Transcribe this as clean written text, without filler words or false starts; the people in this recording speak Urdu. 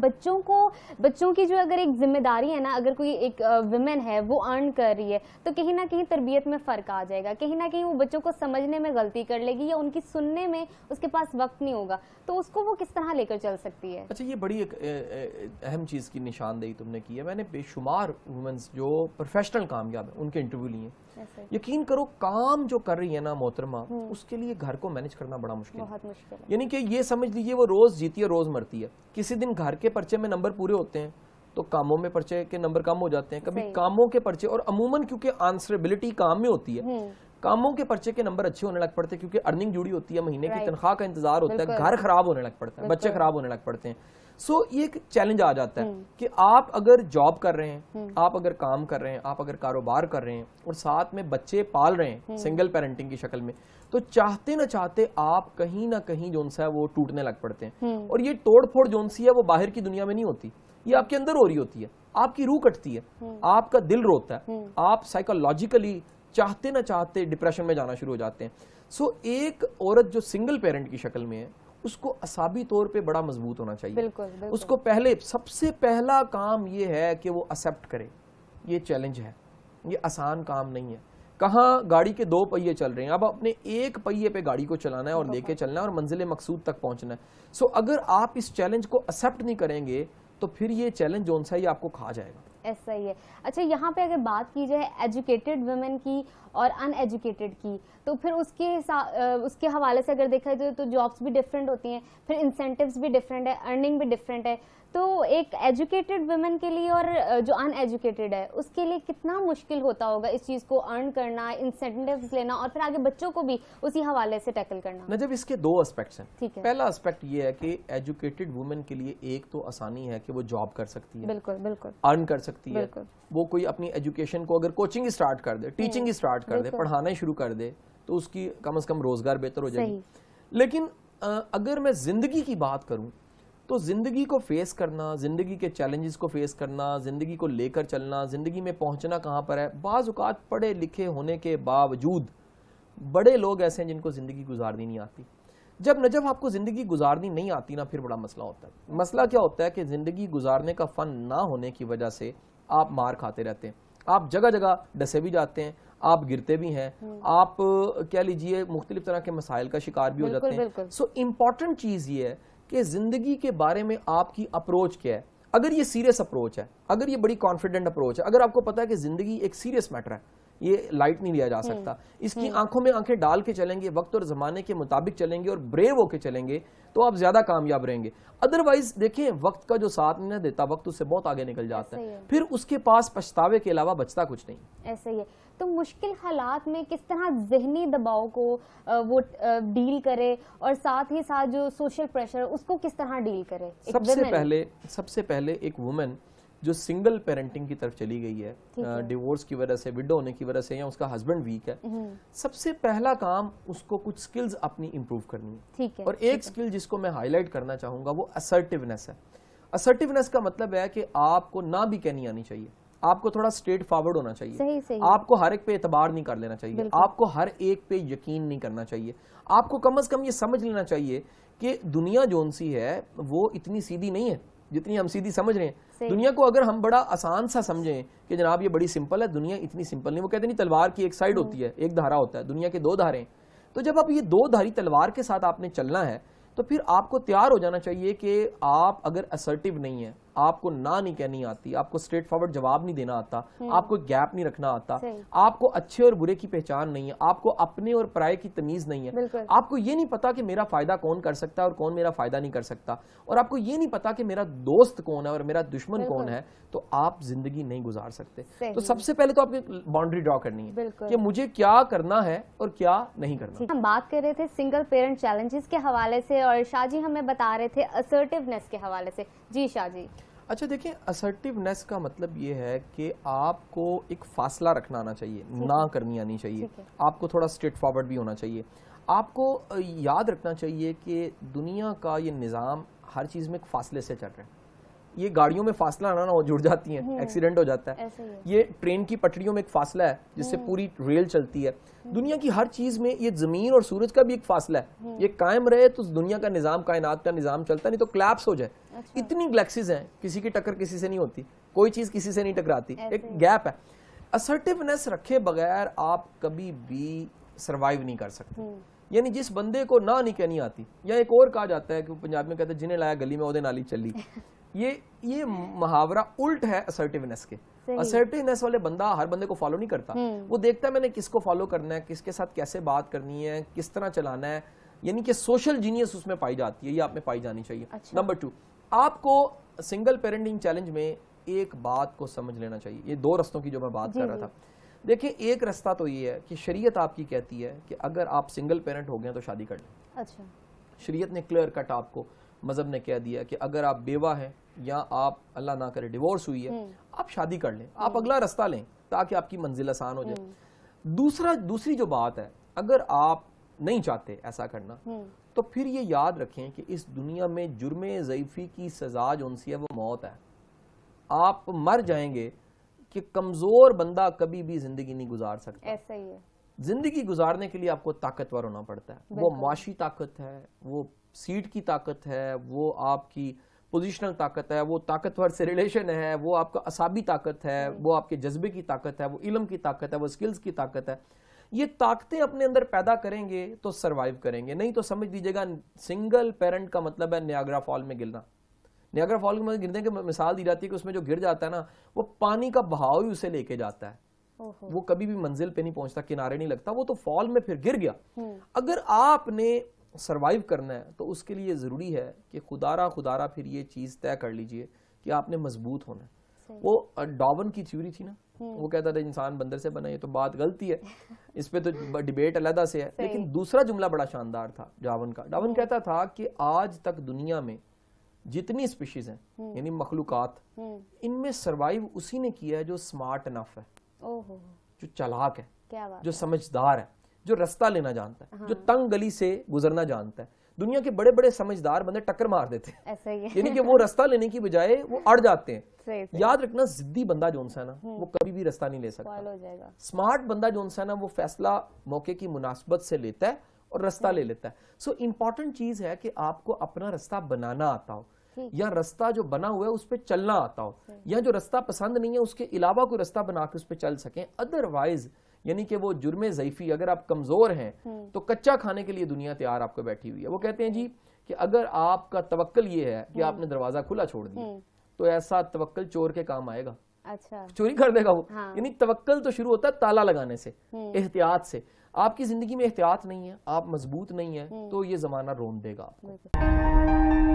بچوں کی جو اگر ایک ذمہ داری ہے نا, اگر کوئی ایک ویمن ہے وہ ارن کر رہی ہے تو کہیں نہ کہیں تربیت میں فرق آ جائے گا, کہیں نہ کہیں وہ بچوں کو سمجھنے میں غلطی کر لے گی یا ان کی سننے میں اس کے پاس وقت نہیں ہوگا, تو اس کو وہ کس طرح لے کر چل سکتی ہے. اچھا, یہ بڑی ایک اہم چیز کی نشاندہی تم نے کی ہے. میں نے بے شمار وومنز جو پروفیشنل کامیاب ہیں ان کے انٹرویو لیے ہیں. یقین کرو کام جو کر رہی ہے نا محترمہ, اس کے لیے گھر کو مینج کرنا بڑا مشکل ہے. یعنی کہ یہ سمجھ لیجیے وہ روز جیتی ہے روز مرتی ہے. کسی دن گھر کے پرچے میں نمبر پورے ہوتے ہیں تو کاموں میں پرچے کے نمبر کم ہو جاتے ہیں, کبھی کاموں کے پرچے, اور عموماً کیونکہ آنسریبلٹی کام میں ہوتی ہے, کاموں کے پرچے کے نمبر اچھے ہونے لگ پڑتے ہیں کیونکہ ارننگ جڑی ہوتی ہے, مہینے کی تنخواہ کا انتظار ہوتا ہے, گھر خراب ہونے لگ پڑتا ہے, بچے خراب ہونے لگ پڑتے ہیں. سو یہ ایک چیلنج آ جاتا ہے کہ آپ اگر جاب کر رہے ہیں, آپ اگر کام کر رہے ہیں, آپ اگر کاروبار کر رہے ہیں اور ساتھ میں بچے پال رہے ہیں سنگل پیرنٹنگ کی شکل میں, تو چاہتے نہ چاہتے آپ کہیں نہ کہیں جون سا ہے وہ ٹوٹنے لگ پڑتے ہیں. اور یہ توڑ پھوڑ جون سی ہے وہ باہر کی دنیا میں نہیں ہوتی, یہ آپ کے اندر ہو رہی ہوتی ہے. آپ کی روح کٹتی ہے, آپ کا دل روتا ہے, آپ سائیکولوجیکلی چاہتے نہ چاہتے ڈپریشن میں جانا شروع ہو جاتے ہیں. سو ایک عورت جو سنگل پیرنٹ کی شکل میں ہے اس کو اعصابی طور پہ بڑا مضبوط ہونا چاہیے. اس کو سب سے پہلا کام یہ ہے کہ وہ ایکسیپٹ کرے یہ چیلنج ہے, یہ آسان کام نہیں ہے. کہاں گاڑی کے 2 پہیے چل رہے ہیں, اب اپنے ایک پہیے پہ گاڑی کو چلانا ہے اور لے کے چلنا ہے اور منزل مقصود تک پہنچنا ہے. سو اگر آپ اس چیلنج کو ایکسیپٹ نہیں کریں گے تو پھر یہ چیلنج جون سا یہ آپ کو کھا جائے گا. ایسا ہی ہے. اچھا, یہاں پہ اگر بات کی جائے ایجوکیٹڈ ویمن کی اور ان ایجوکیٹڈ کی, تو پھر اس کے حوالے سے اگر دیکھا جائے تو جابس بھی ڈفرینٹ ہوتی ہیں, پھر انسینٹیوز بھی ڈفرینٹ ہے, ارننگ بھی ڈفرینٹ ہے. تو ایک ایجوکیٹڈ ویمن کے لیے اور جو ان ایجوکیٹڈ ہے اس کے لیے کتنا مشکل ہوتا ہوگا اس چیز کو ارن کرنا, انسینٹیوز لینا اور پھر آگے بچوں کو بھی اسی حوالے سے ٹیکل کرنا. نجب, اس کے 2 اسپیکٹس ہیں. پہلا اسپیکٹ یہ ہے کہ ایجوکیٹڈ وومن کے لیے ایک تو آسانی ہے کہ وہ جاب کر سکتی ہے, بالکل ارن کر سکتی ہے. وہ کوئی اپنی ایجوکیشن کو اگر کوچنگ اسٹارٹ کر دے, ٹیچنگ اسٹارٹ کر دے, پڑھانا شروع کر دے تو اس کی کم از کم روزگار بہتر ہو جائے گی. لیکن اگر میں زندگی کی بات کروں تو زندگی کو فیس کرنا, زندگی کے چیلنجز کو فیس کرنا, زندگی کو لے کر چلنا, زندگی میں پہنچنا کہاں پر ہے. بعض اوقات پڑھے لکھے ہونے کے باوجود بڑے لوگ ایسے ہیں جن کو زندگی گزارنی نہیں آتی. جب آپ کو زندگی گزارنی نہیں آتی نا, پھر بڑا مسئلہ ہوتا ہے. مسئلہ کیا ہوتا ہے کہ زندگی گزارنے کا فن نہ ہونے کی وجہ سے آپ مار کھاتے رہتے ہیں, آپ جگہ جگہ ڈسے بھی جاتے ہیں, آپ گرتے بھی ہیں, آپ کہہ لیجئے مختلف طرح کے مسائل کا شکار بھی ہو جاتے ہیں. سو امپورٹنٹ چیز یہ ہے کہ زندگی کے بارے میں آپ کی اپروچ کیا ہے. اگر یہ سیریس اپروچ ہے, اگر یہ بڑی کانفیڈنٹ اپروچ ہے, اگر آپ کو پتا ہے کہ زندگی ایک سیریس میٹر ہے, یہ لائٹ نہیں لیا جا سکتا, اس کی آنکھوں میں آنکھیں ڈال کے چلیں گے, وقت اور زمانے کے مطابق چلیں گے اور بریو ہو کے چلیں گے تو آپ زیادہ کامیاب رہیں گے. ادروائز دیکھیں وقت کا جو ساتھ نہیں دیتا, وقت اس سے بہت آگے نکل جاتا ہے, پھر اس کے پاس پچھتاوے کے علاوہ بچتا کچھ نہیں. ایسا ہی ہے. تو مشکل حالات میں کس طرح ذہنی دباؤ کو وہ ڈیل کرے اور ساتھ ہی ساتھ جو سوشل پریشر اس کو کس طرح ڈیل کرے. سب سے پہلے ایک وومن جو سنگل پیرنٹنگ کی طرف چلی گئی ہے, ڈیورس کی وجہ سے, وڈو ہونے کی وجہ سے, یا اس کا ہسبینڈ ویک ہے, سب سے پہلا کام اس کو کچھ سکلز اپنی امپروو کرنی ہے. اور ایک سکل جس کو میں ہائی لائٹ کرنا چاہوں گا وہ اسرٹیونیس ہے. اسرٹیونیس کا مطلب ہے کہ آپ کو نہ بھی کہنی آنی چاہیے, آپ کو تھوڑا اسٹریٹ فارورڈ ہونا چاہیے, آپ کو ہر ایک پہ اعتبار نہیں کر لینا چاہیے, آپ کو ہر ایک پہ یقین نہیں کرنا چاہیے. آپ کو کم از کم یہ سمجھ لینا چاہیے کہ دنیا جون سی ہے وہ اتنی سیدھی نہیں ہے جتنی ہم سیدھی سمجھ رہے ہیں. دنیا کو اگر ہم بڑا آسان سا سمجھیں کہ جناب یہ بڑی سمپل ہے, دنیا اتنی سمپل نہیں. وہ کہتے نہیں تلوار کی ایک سائیڈ ہوتی ہے, ایک دھارا ہوتا ہے, دنیا کے 2 دھارے ہیں. تو جب آپ یہ 2 دھاری تلوار کے ساتھ آپ نے چلنا ہے تو پھر آپ کو تیار ہو جانا چاہیے کہ آپ اگر اسرٹیو نہیں ہیں, آپ کو نہ نہیں کہنی آتی, آپ کو اسٹریٹ فارورڈ جواب نہیں دینا آتا, آپ کو گیپ نہیں رکھنا آتا, آپ کو اچھے اور برے کی پہچان نہیں ہے, آپ کو اپنے اور پرائے کی تمیز نہیں ہے, آپ کو یہ نہیں پتا کہ میرا فائدہ کون کر سکتا ہے اور کون میرا فائدہ نہیں کر سکتا, اور آپ کو یہ نہیں پتا کہ میرا دوست کون ہے اور میرا دشمن کون ہے, تو آپ زندگی نہیں گزار سکتے. تو سب سے پہلے تو آپ کی باؤنڈری ڈرا کرنی ہے کہ مجھے کیا کرنا ہے اور کیا نہیں کرنا. ہم بات کر رہے تھے سنگل پیرنٹ چیلنجز کے حوالے سے اور شاہ جی ہمیں بتا رہے تھے اسرٹیونیس کے حوالے سے. جی شاہ جی. اچھا دیکھیں, اسرٹیونیس کا مطلب یہ ہے کہ آپ کو ایک فاصلہ رکھنا آنا چاہیے, نہ کرنی آنی چاہیے, آپ کو تھوڑا اسٹریٹ فارورڈ بھی ہونا چاہیے. آپ کو یاد رکھنا چاہیے کہ دنیا کا یہ نظام ہر چیز میں ایک فاصلے سے چل رہا ہے. یہ گاڑیوں میں فاصلہ نہ ہو جڑ جاتی ہیں, ایکسیڈنٹ ہو جاتا ہے. یہ ٹرین کی پٹریوں میں ایک فاصلہ ہے جس سے پوری ریل چلتی ہے. دنیا کی ہر چیز میں یہ زمین اور سورج کا بھی ایک فاصلہ ہے, یہ قائم رہے تو دنیا کا نظام, کائنات کا نظام چلتا, نہیں تو کلیپس ہو جائے. اتنی گلیکسیز ہیں, کسی کی ٹکر کسی سے نہیں ہوتی, کوئی چیز کسی سے نہیں ٹکراتی, ایک گیپ ہے. اسرٹیونیس رکھے بغیر آپ کبھی بھی سروائیو نہیں کر سکتے. یعنی جس بندے کو نہ نہیں کہنی آتی, یا ایک اور کہا جاتا ہے کہ پنجاب میں کہتے ہیں جنہیں لایا گلی میں اودے نالی چلی, یہ محاورہ الٹ ہے اسرٹیونیس کے. اسرٹیونیس والے بندہ ہر بندے کو فالو نہیں کرتا, وہ دیکھتا ہے میں نے کس کو فالو کرنا ہے, کس کے ساتھ کیسے بات کرنی ہے, کس طرح چلانا ہے. یعنی کہ سوشل جینیس اس میں پائی جاتی ہے, یہ آپ میں پائی جانی چاہیے. نمبر 2, آپ کو سنگل پیرنٹنگ چیلنج میں ایک بات کو سمجھ لینا چاہیے. یہ 2 رستوں کی جو میں بات کر رہا تھا, دیکھیں ایک رستہ تو یہ ہے کہ شریعت آپ کی کہتی ہے کہ اگر آپ سنگل پیرنٹ ہو گئے تو شادی کر لیں. اچھا, شریعت نے کلیئر کٹ آپ کو, مذہب نے کہہ دیا کہ اگر آپ بیوہ ہیں یا آپ اللہ نہ کرے ڈیورس ہوئی ہے, آپ شادی کر لیں, آپ اگلا رستہ لیں تاکہ آپ کی منزل آسان ہو جائے. دوسری جو بات ہے, اگر آپ نہیں چاہتے ایسا کرنا تو پھر یہ یاد رکھیں کہ اس دنیا میں جرم ضعیفی کی سزا جو سی ہے وہ موت ہے. آپ مر جائیں گے کہ کمزور بندہ کبھی بھی زندگی نہیں گزار سکتا. ایسا ہی ہے. زندگی گزارنے کے لیے آپ کو طاقتور ہونا پڑتا ہے. وہ معاشی طاقت ہے, وہ سیٹ کی طاقت ہے, وہ آپ کی پوزیشنل طاقت ہے, وہ طاقتور سے ریلیشن ہے, وہ آپ کا اعصابی طاقت ہے, وہ آپ کے جذبے کی طاقت ہے, وہ علم کی طاقت ہے, وہ سکلز کی طاقت ہے. یہ طاقتیں اپنے اندر پیدا کریں گے تو سروائیو کریں گے. نہیں تو سمجھ لیجیے گا سنگل پیرنٹ کا مطلب ہے نیاگرا فال میں گرنا. نیاگرا فال میں گرنے کی مثال دی جاتی ہے کہ اس میں جو گر جاتا ہے نا, وہ پانی کا بہاؤ ہی اسے لے کے جاتا ہے, وہ کبھی بھی منزل پہ نہیں پہنچتا, کنارے نہیں لگتا, وہ تو فال میں پھر گر گیا. اگر آپ نے سروائیو کرنا ہے تو اس کے لیے ضروری ہے کہ خدارہ پھر یہ چیز طے کر لیجئے کہ آپ نے مضبوط ہونا ہے. وہ ڈاون کی تھیوری تھی نا, وہ کہتا تھا انسان بندر سے بنا, یہ تو بات غلطی ہے, اس پہ تو ڈیبیٹ علیحدہ سے ہے. لیکن دوسرا جملہ بڑا شاندار تھا ڈاون کا. ڈاون کہتا تھا کہ آج تک دنیا میں جتنی سپیشیز ہیں یعنی مخلوقات, ان میں سروائیو اسی نے کیا ہے جو سمارٹ انف ہے, جو چالاک ہے, جو سمجھدار ہے, جو رستہ لینا جانتا ہے, جو تنگ گلی سے گزرنا جانتا ہے. دنیا کے بڑے بڑے سمجھدار بندے ٹکر مار دیتے ہیں, یعنی کہ وہ رستہ لینے کی بجائے وہ اڑ جاتے ہیں. یاد رکھنا ضدی بندہ جو ہے نا وہ کبھی بھی رستہ نہیں لے سکتا. سمارٹ بندہ جو ہے نا وہ فیصلہ موقع کی مناسبت سے لیتا ہے اور رستہ لے لیتا ہے. سو امپورٹنٹ چیز ہے کہ آپ کو اپنا رستہ بنانا آتا ہو, یا رستہ جو بنا ہوا ہے اس پہ چلنا آتا ہو, یا جو رستہ پسند نہیں ہے اس کے علاوہ کوئی رستہ بنا کے اس پہ چل سکیں. ادروائز یعنی کہ وہ جرم ضعیفی, اگر آپ کمزور ہیں تو کچا کھانے کے لیے دنیا تیار آپ کو بیٹھی ہوئی ہے. وہ کہتے ہیں جی کہ اگر آپ کا توکل یہ ہے کہ آپ نے دروازہ کھلا چھوڑ دیا تو ایسا توکل چور کے کام آئے گا, چوری کر دے گا وہ. یعنی توکل تو شروع ہوتا ہے تالا لگانے سے, احتیاط سے. آپ کی زندگی میں احتیاط نہیں ہے, آپ مضبوط نہیں ہیں, تو یہ زمانہ رون دے گا آپ کو.